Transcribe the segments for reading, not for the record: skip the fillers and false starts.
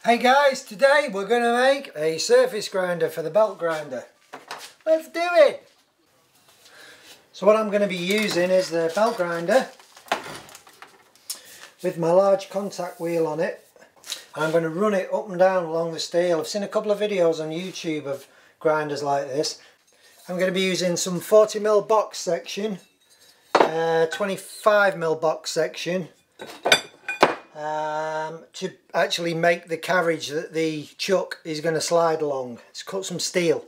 Hey guys, today we're going to make a surface grinder for the belt grinder. Let's do it! So what I'm going to be using is the belt grinder with my large contact wheel on it. And I'm going to run it up and down along the steel. I've seen a couple of videos on YouTube of grinders like this. I'm going to be using some 40mm box section, 25mm box section, to actually make the carriage that the chuck is going to slide along. Let's cut some steel.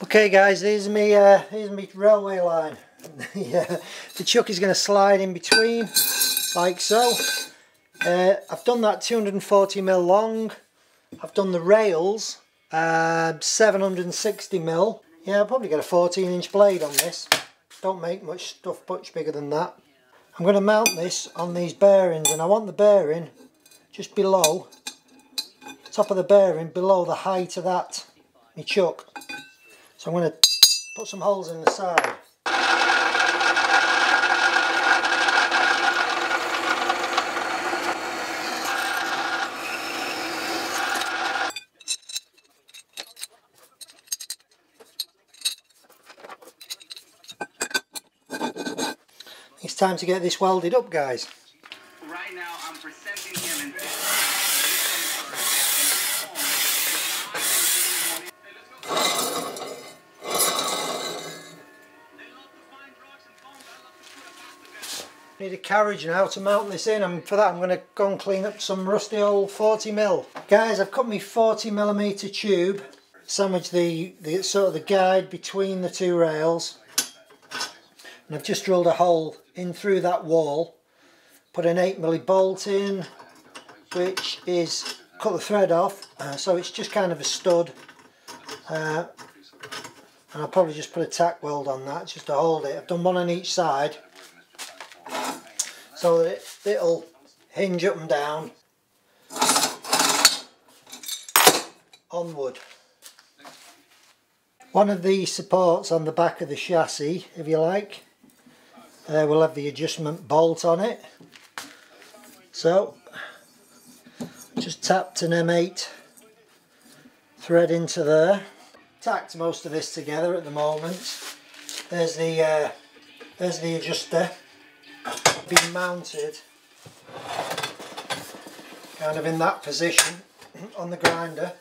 Okay guys, here's me railway line. The chuck is going to slide in between like so. I've done that 240mm long. I've done the rails 760mm. Yeah, I'll probably get a 14-inch blade on this. Don't make much stuff much bigger than that. I'm going to mount this on these bearings, and I want the bearing just below, top of the bearing, below the height of that, my chuck. So I'm going to put some holes in the side. It's time to get this welded up, guys. Right now I'm presenting him in Need a carriage now to mount this in, and for that I'm going to go and clean up some rusty old 40mm. Guys, I've cut my 40mm tube, sandwiched the sort of the guide between the two rails, and I've just drilled a hole in through that wall, put an 8mm bolt in, which is, cut the thread off, so it's just kind of a stud, and I'll probably just put a tack weld on that just to hold it. I've done one on each side so that it'll hinge up and down on wood. One of the supports on the back of the chassis, if you like, will have the adjustment bolt on it. So just tapped an M8 thread into there. Tacked most of this together at the moment. There's the adjuster being mounted kind of in that position on the grinder.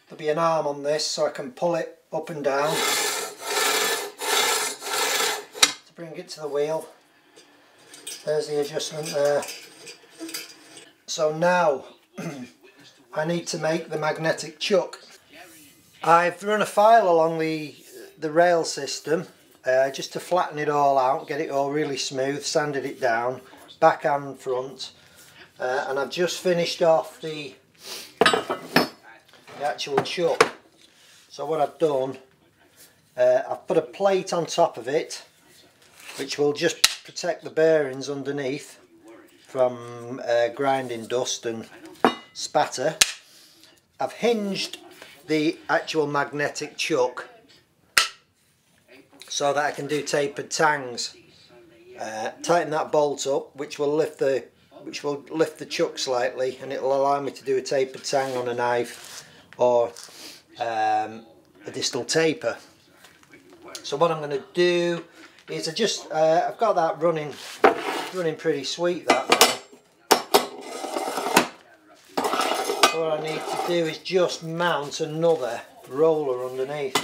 There'll be an arm on this so I can pull it up and down to bring it to the wheel. There's the adjustment there. So now I need to make the magnetic chuck. I've run a file along the rail system just to flatten it all out, get it all really smooth, sanded it down, back and front, and I've just finished off the actual chuck. So what I've done, I've put a plate on top of it which will just protect the bearings underneath from grinding dust and spatter. I've hinged the actual magnetic chuck so that I can do tapered tangs. Tighten that bolt up, which will lift the chuck slightly, and it'll allow me to do a tapered tang on a knife or a distal taper. So what I'm going to do is I've got that running pretty sweet, that. So what I need to do is just mount another roller underneath,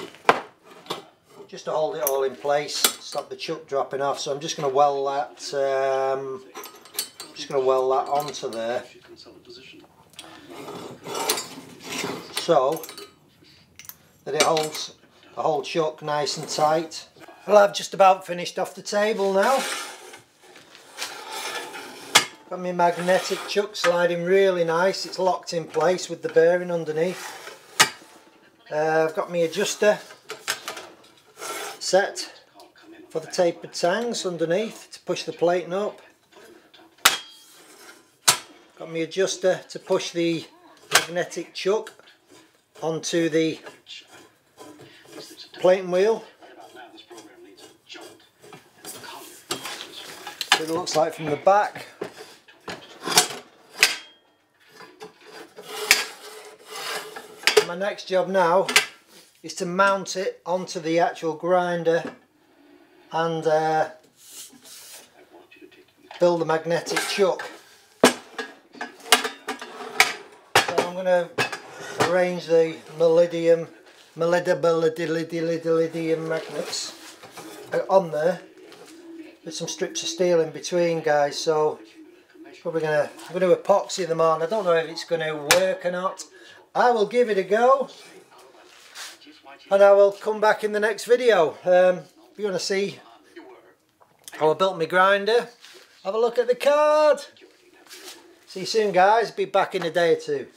just to hold it all in place, stop the chuck dropping off. So I'm just going to weld that. Onto there, so that it holds the whole chuck nice and tight. Well, I've just about finished off the table now. Got my magnetic chuck sliding really nice. It's locked in place with the bearing underneath. I've got my adjuster set for the tapered tangs underneath to push the plating up. Got my adjuster to push the magnetic chuck onto the plating wheel. what it looks like from the back. My next job now is to mount it onto the actual grinder and build a magnetic chuck. So I'm going to arrange the molybdenum magnets on there with some strips of steel in between, guys. So I'm going to epoxy them on. I don't know if it's going to work or not. I will give it a go and I will come back in the next video. If you want to see how I built my grinder, have a look at the card. See you soon, guys. Be back in a day or two.